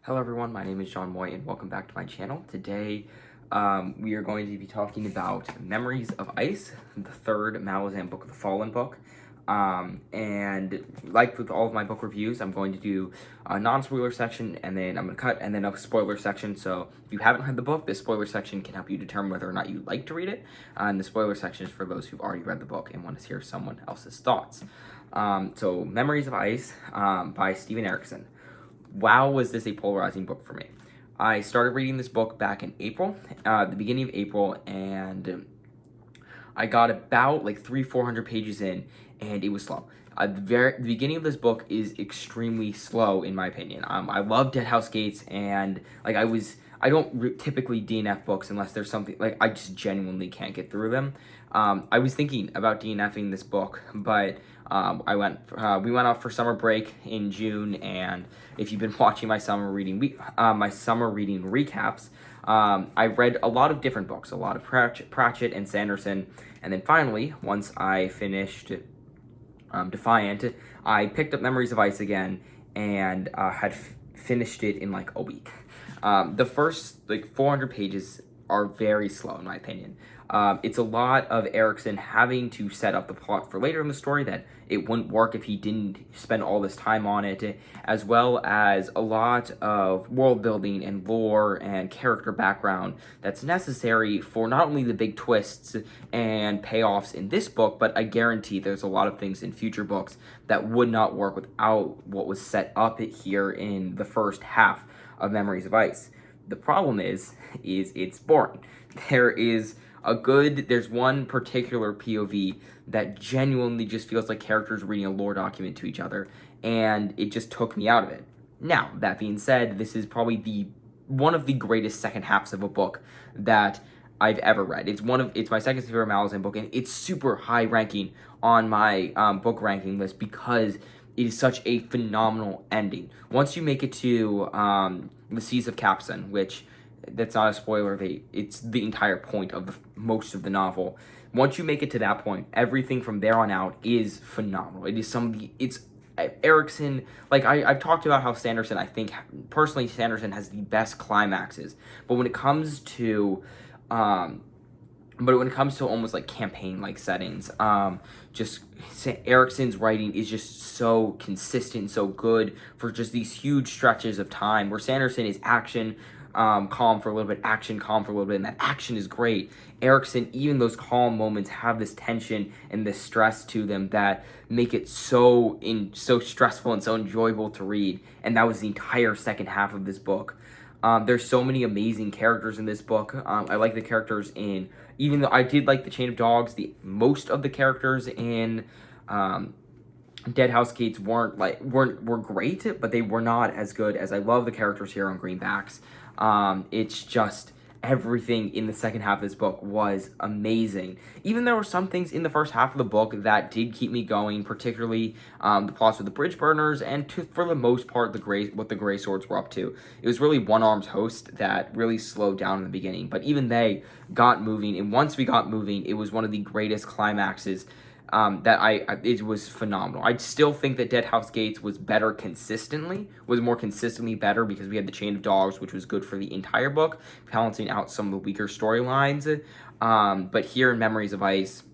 Hello everyone, my name is John Moy and welcome back to my channel. Today we are going to be talking about Memories of Ice, the third Malazan book of the Fallen book. And like with all of my book reviews, I'm going to do a non-spoiler section and then I'm going to cut and then a spoiler section. So if you haven't read the book, this spoiler section can help you determine whether or not you like to read it. And the spoiler section is for those who've already read the book and want to hear someone else's thoughts. So Memories of Ice by Steven Erikson. Wow, was this a polarizing book for me. I started reading this book back in April, the beginning of April, and I got about like 400 pages in, and it was slow. The beginning of this book is extremely slow, in my opinion. I love Deadhouse Gates, and like I don't typically DNF books unless there's something, like I just genuinely can't get through them. I was thinking about DNFing this book, but we went off for summer break in June, and if you've been watching my summer reading recaps, I read a lot of different books, a lot of Pratchett and Sanderson, and then finally, once I finished Defiant, I picked up Memories of Ice again, and had finished it in like a week. The first like 400 pages are very slow in my opinion. It's a lot of Erikson having to set up the plot for later in the story that it wouldn't work if he didn't spend all this time on it, as well as a lot of world building and lore and character background that's necessary for not only the big twists and payoffs in this book, but I guarantee there's a lot of things in future books that would not work without what was set up here in the first half of Memories of Ice. The problem is it's boring. There's one particular POV that genuinely just feels like characters reading a lore document to each other, and it just took me out of it. Now, that being said, this is probably one of the greatest second halves of a book that I've ever read. It's my second favorite Malazan book, and it's super high ranking on my book ranking list because it is such a phenomenal ending. Once you make it to the Seas of Capsen, which that's not a spoiler, it's the entire point of most of the novel. Once you make it to that point, everything from there on out is phenomenal. It's Erikson, like I've talked about how Sanderson, I think, personally, Sanderson has the best climaxes. But when it comes to almost like campaign-like settings, just Erikson's writing is just so consistent, so good for just these huge stretches of time, where Sanderson is action, calm for a little bit, action, calm for a little bit, and that action is great. Erikson, even those calm moments have this tension and this stress to them that make it so stressful and so enjoyable to read, and that was the entire second half of this book. There's so many amazing characters in this book. I like the characters even though I did like the Chain of Dogs, most of the characters in Deadhouse Gates were great, but they were not as good as I love the characters here on Greenbacks. It's just everything in the second half of this book was amazing. Even there were some things in the first half of the book that did keep me going, particularly the plots with the bridge burners, and for the most part, what the Grey Swords were up to. It was really One Arm's host that really slowed down in the beginning, but even they got moving, and once we got moving, it was one of the greatest climaxes. It was phenomenal. I still think that Deadhouse Gates was more consistently better because we had the Chain of Dogs, which was good for the entire book, balancing out some of the weaker storylines. But here in Memories of Ice,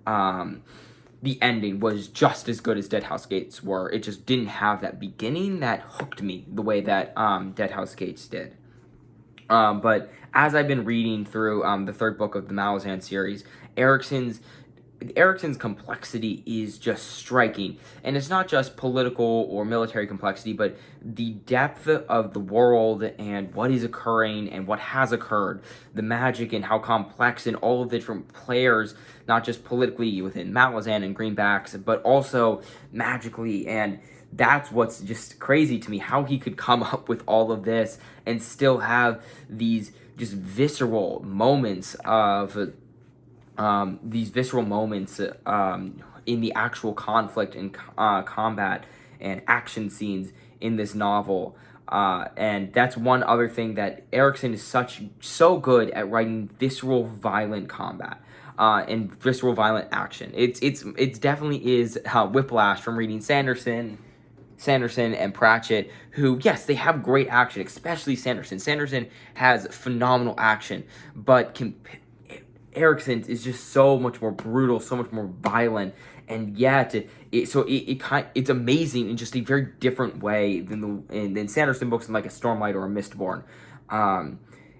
the ending was just as good as Deadhouse Gates were. It just didn't have that beginning that hooked me the way that Deadhouse Gates did. But as I've been reading through the third book of the Malazan series, Erikson's complexity is just striking. And it's not just political or military complexity, but the depth of the world and what is occurring and what has occurred, the magic and how complex and all of the different players, not just politically within Malazan and Greenbacks, but also magically. And that's what's just crazy to me, how he could come up with all of this and still have these just visceral moments in the actual conflict and combat and action scenes in this novel. And that's one other thing that Erikson is so good at writing visceral, violent combat. And visceral, violent action. It's definitely is Whiplash from reading Sanderson Sanderson and Pratchett, who, yes, they have great action, especially Sanderson. Sanderson has phenomenal action, but Erikson is just so much more brutal, so much more violent, and yet it's amazing in just a very different way than Sanderson books in like a Stormlight or a Mistborn.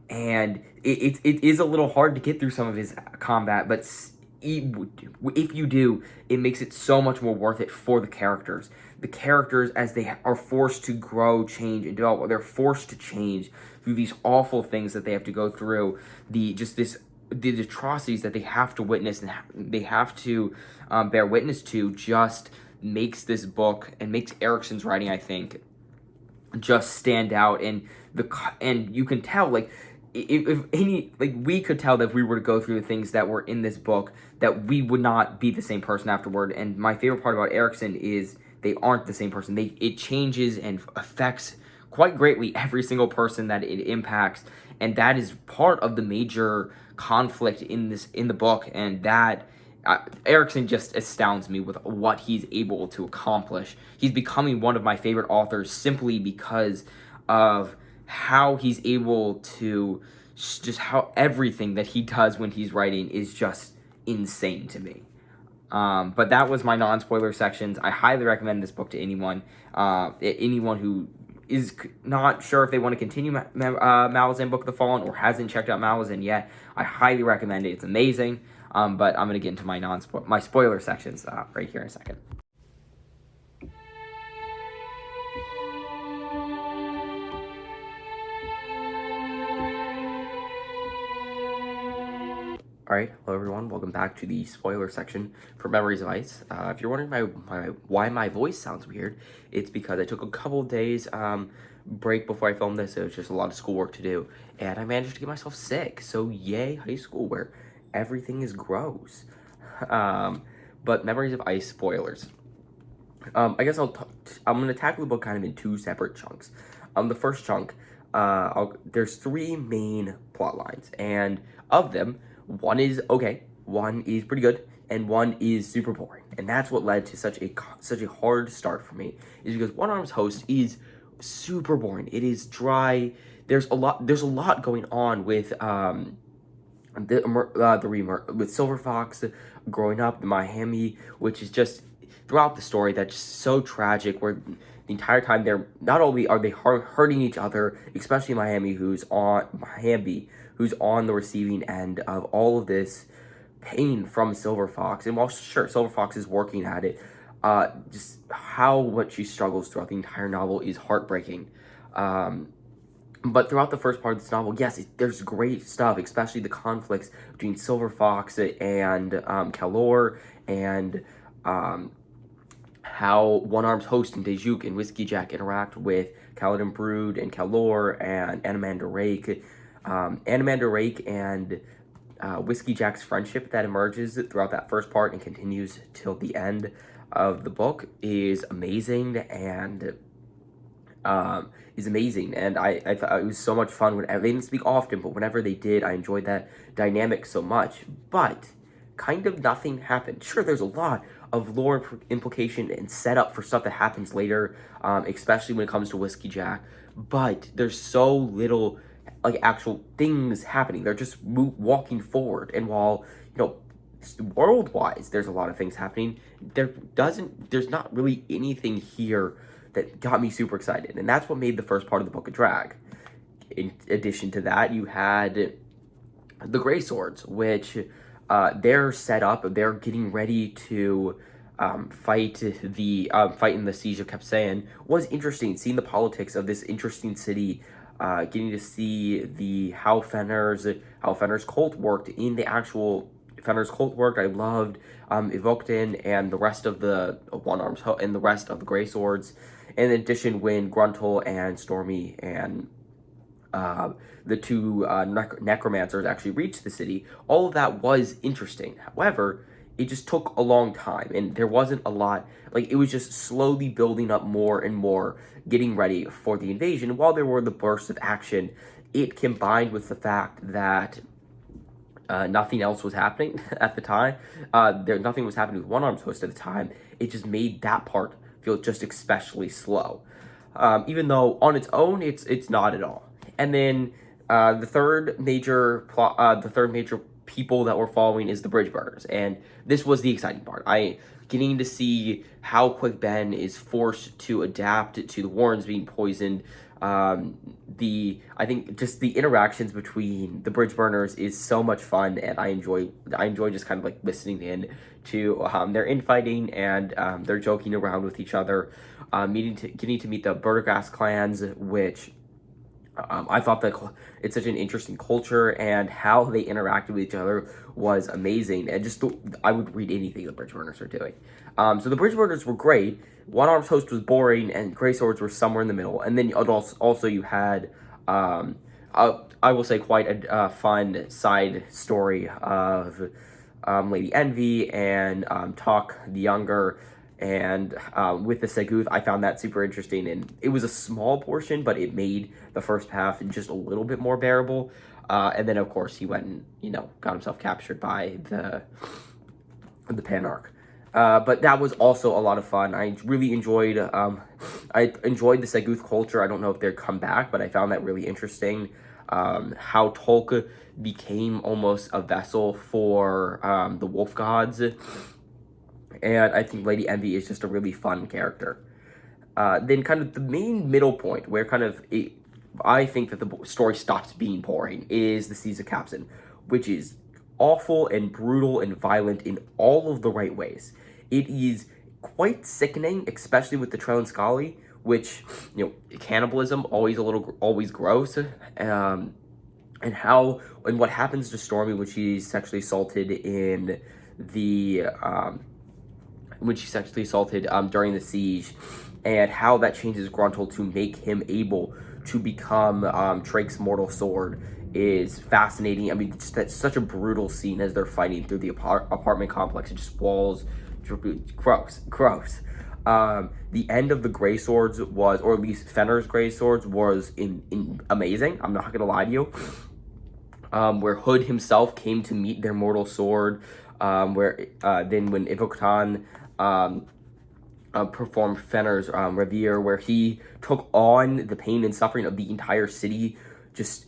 And it is a little hard to get through some of his combat, but if you do, it makes it so much more worth it for the characters. The characters, as they are forced to grow, change, and develop, they're forced to change through these awful things that they have to go through, the atrocities that they have to witness and they have to bear witness to, just makes this book and makes Erikson's writing, I think, just stand out. And you can tell, like, we could tell that if we were to go through the things that were in this book, that we would not be the same person afterward. And my favorite part about Erikson is they aren't the same person. It changes and affects quite greatly every single person that it impacts, and that is part of the major conflict in the book. And that Erikson just astounds me with what he's able to accomplish. He's becoming one of my favorite authors simply because of how he's able to just how everything that he does when he's writing is just insane to me. But that was my non-spoiler sections. I highly recommend this book to anyone who is not sure if they want to continue Malazan Book of the Fallen or hasn't checked out Malazan yet. I highly recommend it. It's amazing. But I'm going to get into my spoiler sections right here in a second. Alright, hello everyone, welcome back to the spoiler section for Memories of Ice. If you're wondering why my voice sounds weird, it's because I took a couple days break before I filmed this. It was just a lot of schoolwork to do, and I managed to get myself sick, so yay high school where everything is gross. But Memories of Ice spoilers. I guess I'm going to tackle the book kind of in two separate chunks. The first chunk, there's three main plot lines, and of them, one is okay, one is pretty good, and one is super boring. And that's what led to such a hard start for me, is because One Arm's Host is super boring. It is dry. There's a lot going on with with Silver Fox growing up in Miami, which is just throughout the story that's just so tragic, where the entire time they're not only are they hurting each other, especially Miami, who's on the receiving end of all of this pain from Silver Fox. And while sure, Silver Fox is working at it, just how much she struggles throughout the entire novel is heartbreaking. But throughout the first part of this novel, yes, there's great stuff, especially the conflicts between Silver Fox and Kalor, and how One Arm's Host and Dejuk and Whiskey Jack interact with Kaladin Brood and Kalor and Anomander Rake. Anomander Rake and Whiskey Jack's friendship that emerges throughout that first part and continues till the end of the book is amazing, and and I thought it was so much fun. They didn't speak often, but whenever they did, I enjoyed that dynamic so much. But kind of nothing happened. Sure, there's a lot of lore implication and setup for stuff that happens later, especially when it comes to Whiskey Jack, but there's so little like actual things happening. They're just walking forward, and while world-wise there's a lot of things happening, there's not really anything here that got me super excited, and that's what made the first part of the book a drag. In addition to that, you had the Grey Swords, which they're set up, they're getting ready to fight in the Siege of Capsaeon. Was interesting seeing the politics of this interesting city, getting to see how Fëanor's cult worked in the actual Fëanor's cult worked. I loved Evokeden and the rest of the One Arm's and the rest of the Grey Swords. In addition, when Gruntle and Stormy and the two necromancers actually reached the city, all of that was interesting. However, it just took a long time, and there wasn't a lot. Like, it was just slowly building up more and more, getting ready for the invasion. While there were the bursts of action, it combined with the fact that nothing else was happening at the time. Nothing was happening with One Arm's Host at the time. It just made that part feel just especially slow. Even though on its own, it's not at all. And then the third major people that we're following is the bridge burners, and this was the exciting part. I getting to see how quick Ben is forced to adapt to the Warrens being poisoned. I think just the interactions between the bridge burners is so much fun, and I enjoy just kind of like listening in to their infighting and their joking around with each other, getting to meet the Burgergas clans, which I thought that it's such an interesting culture, and how they interacted with each other was amazing. And just I would read anything the Bridgeburners are doing. So the Bridgeburners were great. One Arms Host was boring, and Grey Swords were somewhere in the middle. And then also you had, I will say, quite a fun side story of Lady Envy and Talk the Younger. And with the Seguth, I found that super interesting, and it was a small portion, but it made the first half just a little bit more bearable. And then, of course, he went and, got himself captured by the Panarch. But that was also a lot of fun. I really enjoyed, the Seguth culture. I don't know if they'd come back, but I found that really interesting. How Tolkien became almost a vessel for the wolf gods. And I think Lady Envy is just a really fun character. Then kind of the main middle point where I think that the story stops being boring is the Siege of Capstan, which is awful and brutal and violent in all of the right ways. It is quite sickening, especially with the Trellin Scully, which, cannibalism, always gross. And what happens to Stormy when she's sexually assaulted during the siege, and how that changes Gruntle to make him able to become Trake's mortal sword is fascinating. I mean, that's such a brutal scene as they're fighting through the apartment complex. It just walls, gross. The end of the Grey Swords was, or at least Fenrir's Grey Swords was amazing. I'm not gonna lie to you. Where Hood himself came to meet their mortal sword. Then when Ivokatan performed Fenrir's Reverie, where he took on the pain and suffering of the entire city, just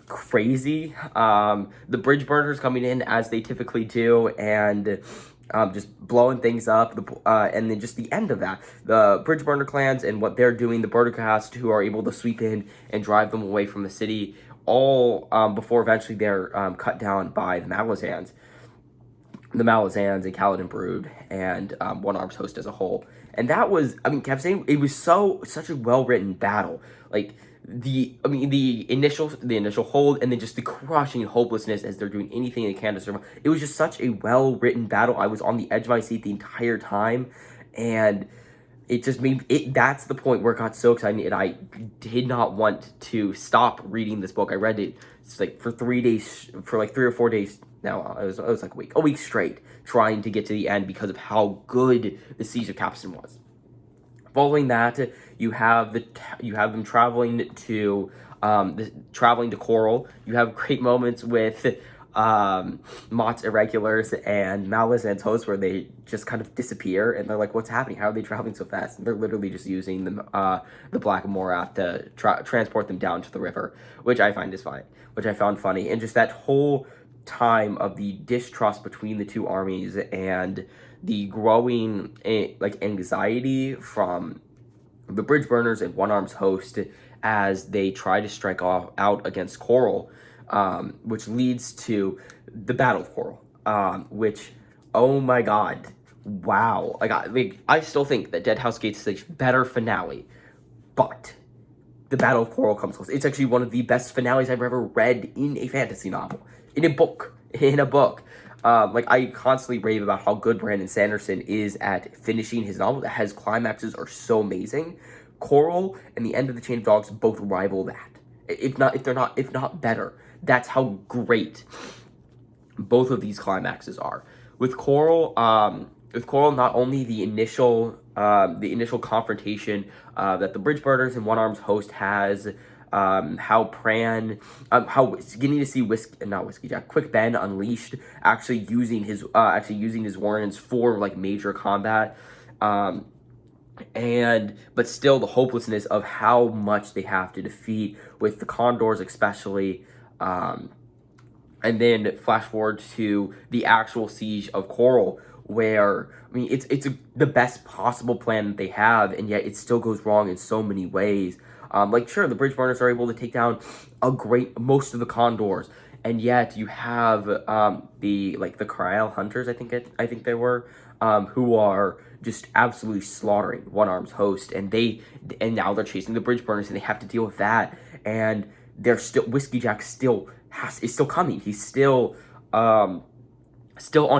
crazy. The bridge burners coming in as they typically do, and just blowing things up. And then just the end of that, the bridge burner clans and what they're doing, the Burgercast, who are able to sweep in and drive them away from the city, all before eventually they're cut down by the Malazans. The Malazans and Kaladin Brood and One Arms Host as a whole. And that was, Capstan, it was such a well-written battle. Like, the initial hold, and then just the crushing hopelessness as they're doing anything they can to survive. It was just such a well-written battle. I was on the edge of my seat the entire time, and it just made it. That's the point where it got so exciting, and I did not want to stop reading this book. I read it for 3 days, for 3 or 4 days. Now it was like a week straight, trying to get to the end because of how good the Siege of Capstan was. Following that, you have them traveling to Coral. You have great moments with Mott's Irregulars and Malazan's Host, where they just kind of disappear, and they're like, "What's happening? How are they traveling so fast?" And they're literally just using the Black Morath to transport them down to the river, which I found funny, and just that whole time of the distrust between the two armies and the growing anxiety from the bridge burners and One Arms Host as they try to strike out against Coral, which leads to the Battle of Coral, which, oh my god, wow. I still think that Deadhouse Gate is a better finale, but the Battle of Coral comes close. It's actually one of the best finales I've ever read in a fantasy novel, in a book. I constantly rave about how good Brandon Sanderson is at finishing his novel. That his climaxes are so amazing. Coral and the End of the Chain of Dogs both rival that, if not better. That's how great both of these climaxes are. With Coral, not only the initial confrontation that the bridge burners and One Arms Host has. How getting to see Quick Ben unleashed, actually using his Warrens for major combat, but still the hopelessness of how much they have to defeat with the Condors especially. And then flash forward to the actual siege of Coral, where I mean it's the best possible plan that they have, and yet it still goes wrong in so many ways. Like sure, the bridge burners are able to take down most of the Condors, and yet you have the Corral Hunters, I think they were, who are just absolutely slaughtering One Arm's host, and now they're chasing the bridge burners, and they have to deal with that, and they're still Whiskey Jack is still coming. He's still on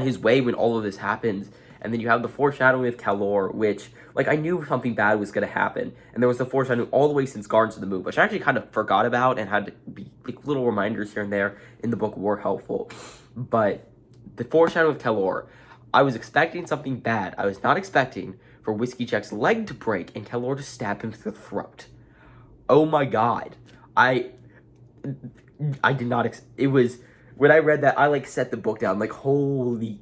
his way when all of this happens. And then you have the foreshadowing of Calor, which, like, I knew something bad was going to happen. And there was the foreshadowing all the way since Gardens of the Moon, which I actually kind of forgot about and had to be like, little reminders here and there in the book were helpful. But the foreshadowing of Calor, I was expecting something bad. I was not expecting for Whiskey Jack's leg to break and Calor to stab him through the throat. Oh my god. I did not, it was, when I read that, I, like, set the book down, like, holy,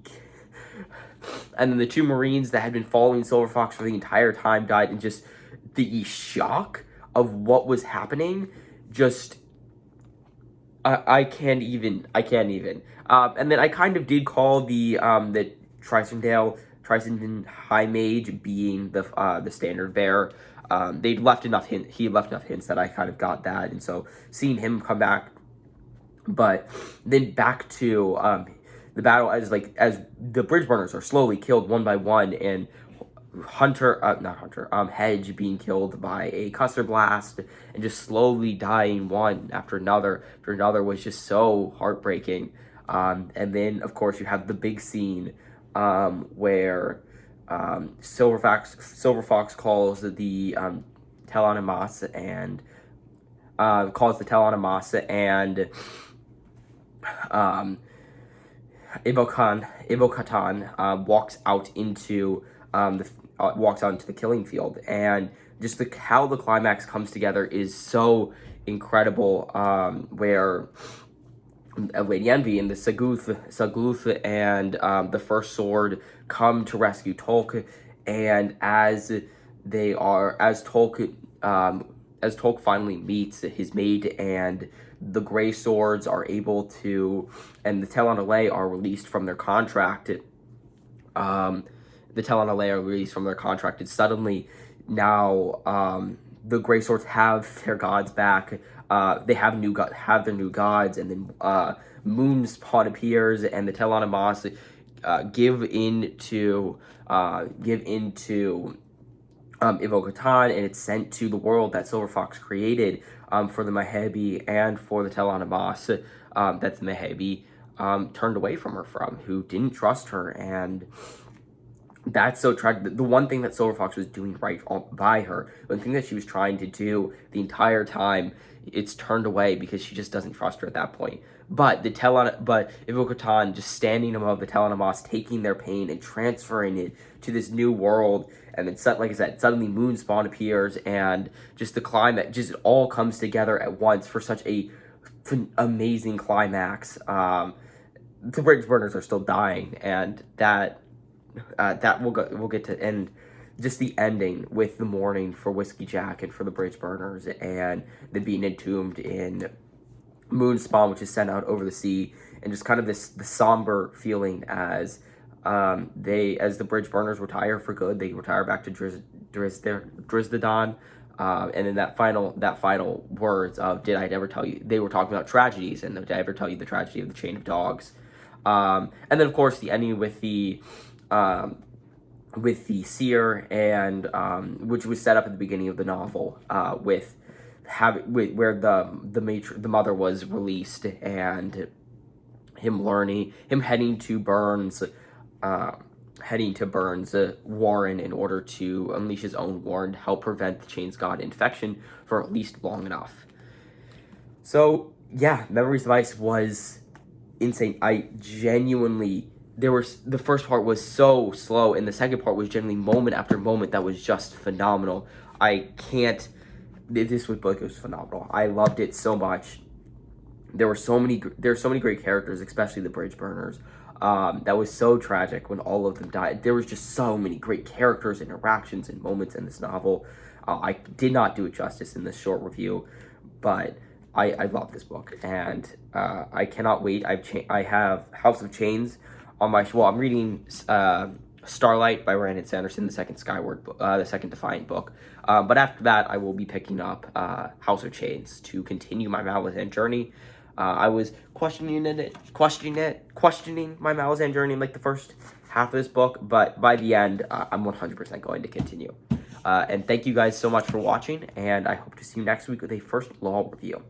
and then the two Marines that had been following Silver Fox for the entire time died, and just the shock of what was happening, just, I can't even, and then I kind of did call the Tristan High Mage being the standard bearer. He left enough hints that I kind of got that, and so seeing him come back. But then back to the battle as the bridge burners are slowly killed one by one, and Hedge being killed by a Custer Blast, and just slowly dying one after another was just so heartbreaking. And then of course you have the big scene where Silver Fox calls the Tel Animas and Ivo Katan walks out into the killing field, and just how the climax comes together is so incredible. Where Lady Envy and the Saguth and the First Sword come to rescue Tolk, and as Tolk finally meets his mate, and the Grey Swords are able to, and the Talon-Alay are released from their contract. And suddenly now the Grey Swords have their gods back. They have their new gods, and then Moon Spawn appears, and the Talon-Amas give into Ivo Katan, and it's sent to the world that Silver Fox created for the Mehebi and for the Talon-Amas that the Mehebi turned away from her who didn't trust her. And that's so tragic. The one thing that Silver Fox was doing right by her, the thing that she was trying to do the entire time, it's turned away because she just doesn't trust her at that point. But Ivo Katan just standing above the Talon-Amas, taking their pain and transferring it to this new world. And then, like I said, suddenly Moon Spawn appears, and just the climate, just it all comes together at once for such a amazing climax. The bridge burners are still dying, and that we'll get to end. Just the ending with the mourning for Whiskey Jack and for the bridge burners, and then being entombed in Moon Spawn, which is sent out over the sea, and just kind of the somber feeling as the bridge burners retire for good. They retire back to Drizdadan, and then that final words of "Did I ever tell you?" They were talking about tragedies, and did I ever tell you the tragedy of the Chain of Dogs? And then of course the ending with the seer, and which was set up at the beginning of the novel, where the mother was released, and him heading to Burns' warren in order to unleash his own warren to help prevent the Chains God infection for at least long enough. So yeah, Memories of Ice was insane. The first part was so slow, and the second part was generally moment after moment that was just phenomenal. This book was phenomenal. I loved it so much. There are so many great characters, especially the bridge burners. That was so tragic when all of them died. There was just so many great characters, interactions, and moments in this novel. I did not do it justice in this short review, but I love this book, and I cannot wait. I have House of Chains on my... Well, I'm reading Starlight by Brandon Sanderson, the second Defiant book. But after that, I will be picking up House of Chains to continue my Malazan journey. I was questioning my Malazan journey in like the first half of this book, but by the end, I'm 100% going to continue. And thank you guys so much for watching, and I hope to see you next week with a First Law review.